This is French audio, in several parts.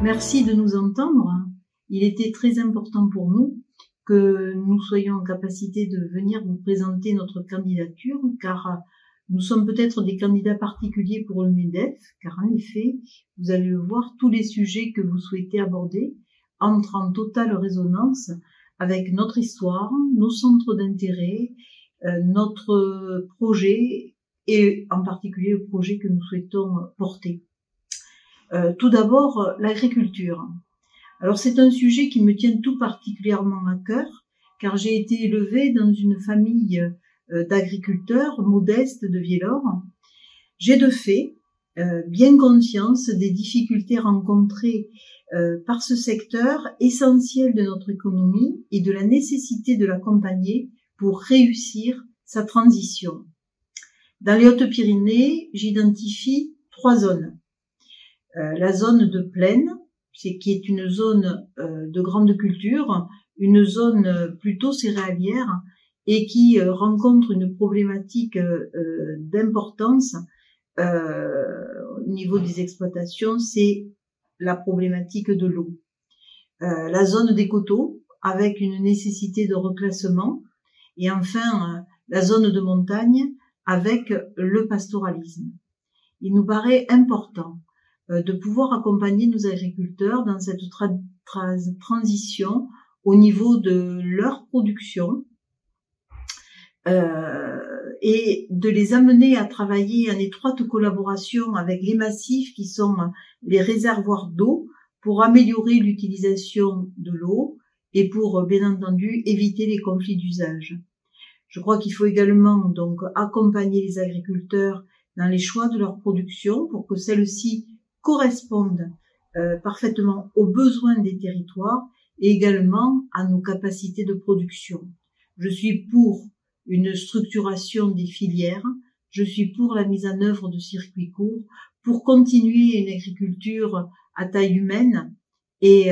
Merci de nous entendre. Il était très important pour nous que nous soyons en capacité de venir vous présenter notre candidature, car nous sommes peut-être des candidats particuliers pour le MEDEF, car en effet, vous allez le voir, tous les sujets que vous souhaitez aborder entrent en totale résonance avec notre histoire, nos centres d'intérêt, notre projet et en particulier le projet que nous souhaitons porter. Tout d'abord, l'agriculture. Alors c'est un sujet qui me tient tout particulièrement à cœur, car j'ai été élevée dans une famille d'agriculteurs modestes de Viellore. J'ai de fait bien conscience des difficultés rencontrées par ce secteur essentiel de notre économie et de la nécessité de l'accompagner pour réussir sa transition. Dans les Hautes-Pyrénées, j'identifie 3 zones. La zone de plaine, qui est une zone de grande culture, une zone plutôt céréalière et qui rencontre une problématique d'importance au niveau des exploitations, c'est la problématique de l'eau. La zone des coteaux, avec une nécessité de reclassement, et enfin la zone de montagne, avec le pastoralisme. Il nous paraît important de pouvoir accompagner nos agriculteurs dans cette transition au niveau de leur production et de les amener à travailler en étroite collaboration avec les massifs qui sont les réservoirs d'eau pour améliorer l'utilisation de l'eau et pour, bien entendu, éviter les conflits d'usage. Je crois qu'il faut également donc accompagner les agriculteurs dans les choix de leur production pour que celle-ci correspondent parfaitement aux besoins des territoires et également à nos capacités de production. Je suis pour une structuration des filières, je suis pour la mise en œuvre de circuits courts, pour continuer une agriculture à taille humaine et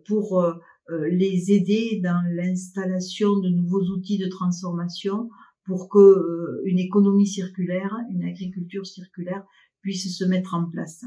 pour les aider dans l'installation de nouveaux outils de transformation pour que une économie circulaire, une agriculture circulaire puisse se mettre en place.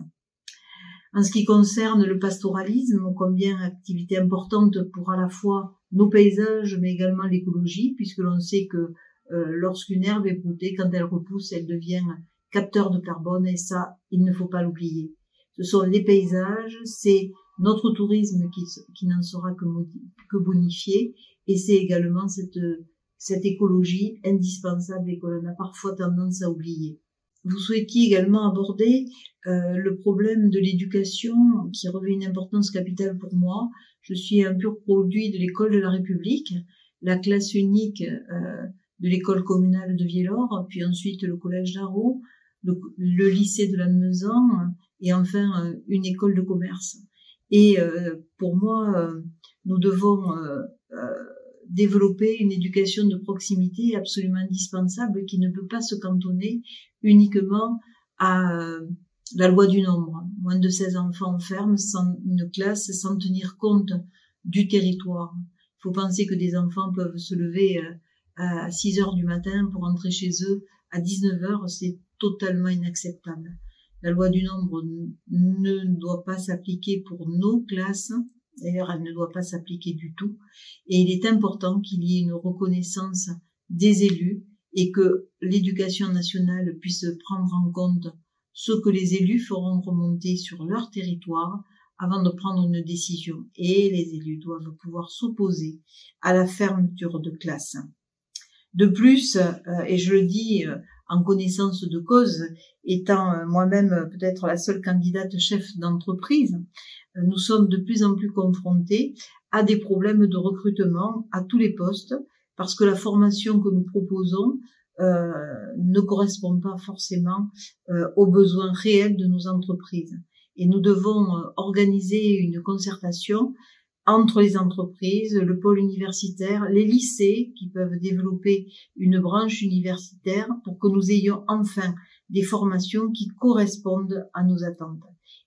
En ce qui concerne le pastoralisme, combien activité importante pour à la fois nos paysages, mais également l'écologie, puisque l'on sait que lorsqu'une herbe est broutée, quand elle repousse, elle devient capteur de carbone, et ça, il ne faut pas l'oublier. Ce sont les paysages, c'est notre tourisme qui n'en sera que bonifié, et c'est également cette écologie indispensable et que l'on a parfois tendance à oublier. Vous souhaitiez également aborder le problème de l'éducation qui revêt une importance capitale pour moi. Je suis un pur produit de l'école de la République, la classe unique de l'école communale de Viellore, puis ensuite le collège d'Arreau, le lycée de la Lannemezan et enfin une école de commerce. Et pour moi, nous devons développer une éducation de proximité absolument indispensable qui ne peut pas se cantonner uniquement à la loi du nombre. Moins de 16 enfants en ferme, sans une classe, sans tenir compte du territoire. Il faut penser que des enfants peuvent se lever à 6 heures du matin pour entrer chez eux à 19 heures, c'est totalement inacceptable. La loi du nombre ne doit pas s'appliquer pour nos classes. D'ailleurs, elle ne doit pas s'appliquer du tout. Et il est important qu'il y ait une reconnaissance des élus et que l'éducation nationale puisse prendre en compte ce que les élus feront remonter sur leur territoire avant de prendre une décision. Et les élus doivent pouvoir s'opposer à la fermeture de classe. De plus, et je le dis en connaissance de cause, étant moi-même peut-être la seule candidate chef d'entreprise, nous sommes de plus en plus confrontés à des problèmes de recrutement à tous les postes, parce que la formation que nous proposons ne correspond pas forcément aux besoins réels de nos entreprises. Et nous devons organiser une concertation entre les entreprises, le pôle universitaire, les lycées qui peuvent développer une branche universitaire pour que nous ayons enfin des formations qui correspondent à nos attentes.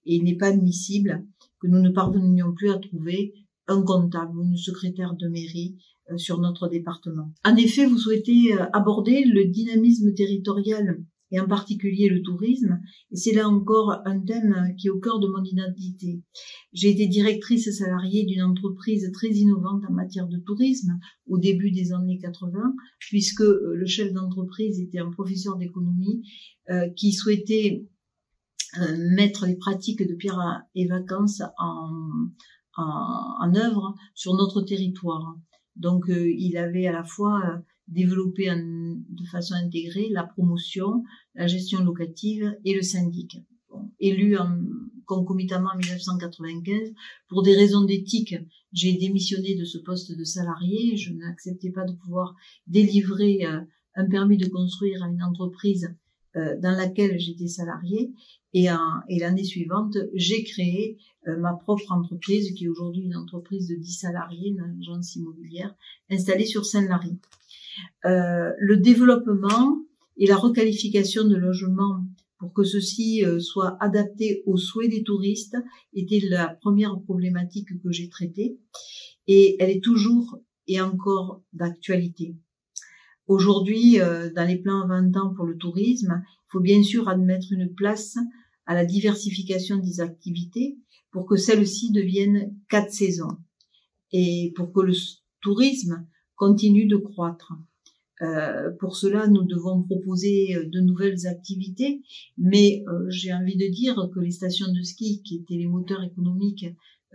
Et il n'est pas admissible que nous ne parvenions plus à trouver un comptable ou une secrétaire de mairie sur notre département. En effet, vous souhaitez aborder le dynamisme territorial et en particulier le tourisme. Et c'est là encore un thème qui est au cœur de mon identité. J'ai été directrice salariée d'une entreprise très innovante en matière de tourisme au début des années 80, puisque le chef d'entreprise était un professeur d'économie qui souhaitait mettre les pratiques de pierre et vacances en œuvre sur notre territoire. Donc il avait à la fois développé de façon intégrée la promotion, la gestion locative et le syndic. Bon, élu concomitamment en 1995, pour des raisons d'éthique, j'ai démissionné de ce poste de salarié. Je n'acceptais pas de pouvoir délivrer un permis de construire à une entreprise dans laquelle j'étais salariée. Et l'année suivante, j'ai créé ma propre entreprise, qui est aujourd'hui une entreprise de 10 salariés, une agence immobilière, installée sur Saint-Lary. Le développement et la requalification de logements pour que ceux-ci soient adaptés aux souhaits des touristes était la première problématique que j'ai traitée. Et elle est toujours et encore d'actualité. Aujourd'hui, dans les plans 20 ans pour le tourisme, il faut bien sûr admettre une place à la diversification des activités pour que celles-ci deviennent 4 saisons et pour que le tourisme continue de croître. Pour cela, nous devons proposer de nouvelles activités, mais j'ai envie de dire que les stations de ski, qui étaient les moteurs économiques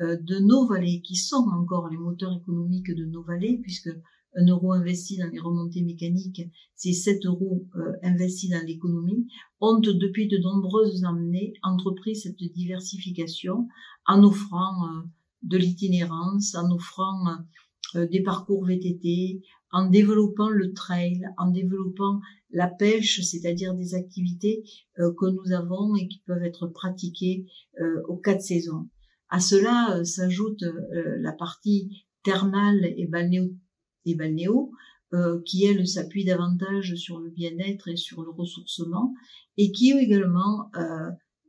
de nos vallées, qui sont encore les moteurs économiques de nos vallées, puisque 1 euro investi dans les remontées mécaniques, c'est 7 euros investis dans l'économie, ont depuis de nombreuses années entrepris cette diversification en offrant de l'itinérance, en offrant des parcours VTT, en développant le trail, en développant la pêche, c'est-à-dire des activités que nous avons et qui peuvent être pratiquées aux 4 saisons. À cela s'ajoute la partie thermale et balnéo, qui elle s'appuie davantage sur le bien-être et sur le ressourcement, et qui également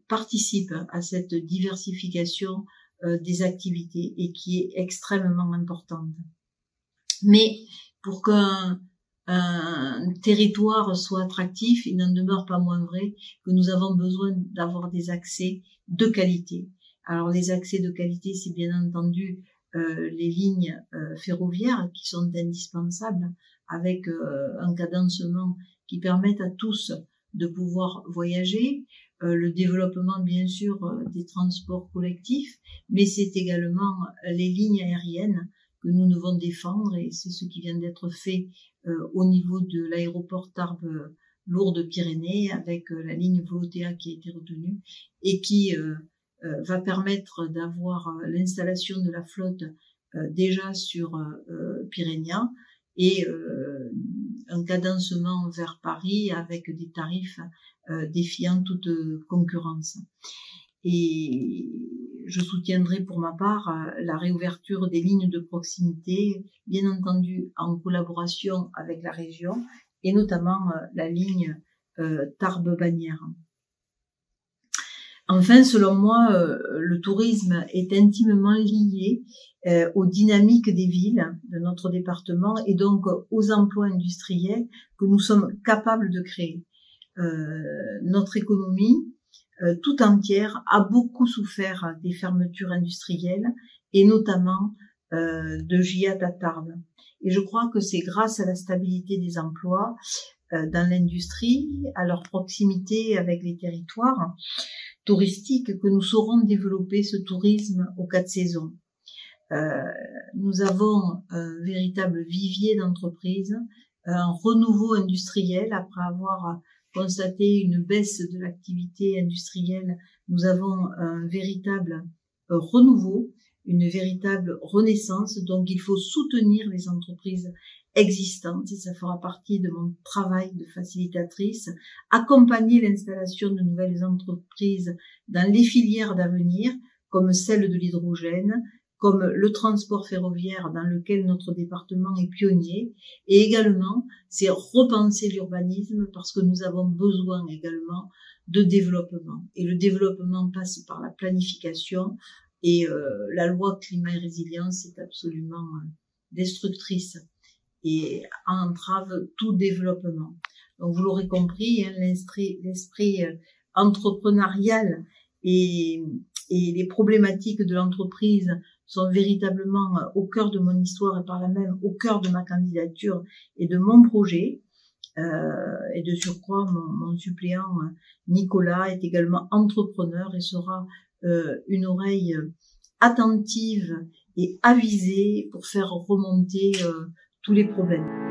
participe à cette diversification des activités et qui est extrêmement importante. Mais pour qu'un territoire soit attractif, il n'en demeure pas moins vrai que nous avons besoin d'avoir des accès de qualité. Alors les accès de qualité, c'est bien entendu les lignes ferroviaires qui sont indispensables, avec un cadencement qui permette à tous de pouvoir voyager, le développement bien sûr des transports collectifs, mais c'est également les lignes aériennes que nous devons défendre, et c'est ce qui vient d'être fait au niveau de l'aéroport Tarbes-Lourdes-Pyrénées avec la ligne Volotea qui a été retenue et qui va permettre d'avoir l'installation de la flotte déjà sur Pyrénéen et un cadencement vers Paris avec des tarifs défiant toute concurrence. Et je soutiendrai pour ma part la réouverture des lignes de proximité, bien entendu en collaboration avec la région, et notamment la ligne Tarbes-Bagnères. Enfin, selon moi, le tourisme est intimement lié aux dynamiques des villes de notre département et donc aux emplois industriels que nous sommes capables de créer. Notre économie tout entière a beaucoup souffert des fermetures industrielles et notamment de Giat à Tarbes. Et je crois que c'est grâce à la stabilité des emplois dans l'industrie, à leur proximité avec les territoires touristiques, que nous saurons développer ce tourisme aux 4 saisons. Nous avons un véritable vivier d'entreprises, un renouveau industriel après avoir constaté une baisse de l'activité industrielle. Nous avons un véritable renouveau, une véritable renaissance, donc il faut soutenir les entreprises existantes, et ça fera partie de mon travail de facilitatrice, accompagner l'installation de nouvelles entreprises dans les filières d'avenir, comme celle de l'hydrogène, comme le transport ferroviaire dans lequel notre département est pionnier, et également c'est repenser l'urbanisme parce que nous avons besoin également de développement, et le développement passe par la planification, et la loi climat et résilience est absolument destructrice et entrave tout développement. Donc vous l'aurez compris, hein, l'esprit entrepreneurial et les problématiques de l'entreprise sont véritablement au cœur de mon histoire et par là même au cœur de ma candidature et de mon projet. Et de surcroît, mon suppléant Nicolas est également entrepreneur et sera une oreille attentive et avisée pour faire remonter tous les problèmes.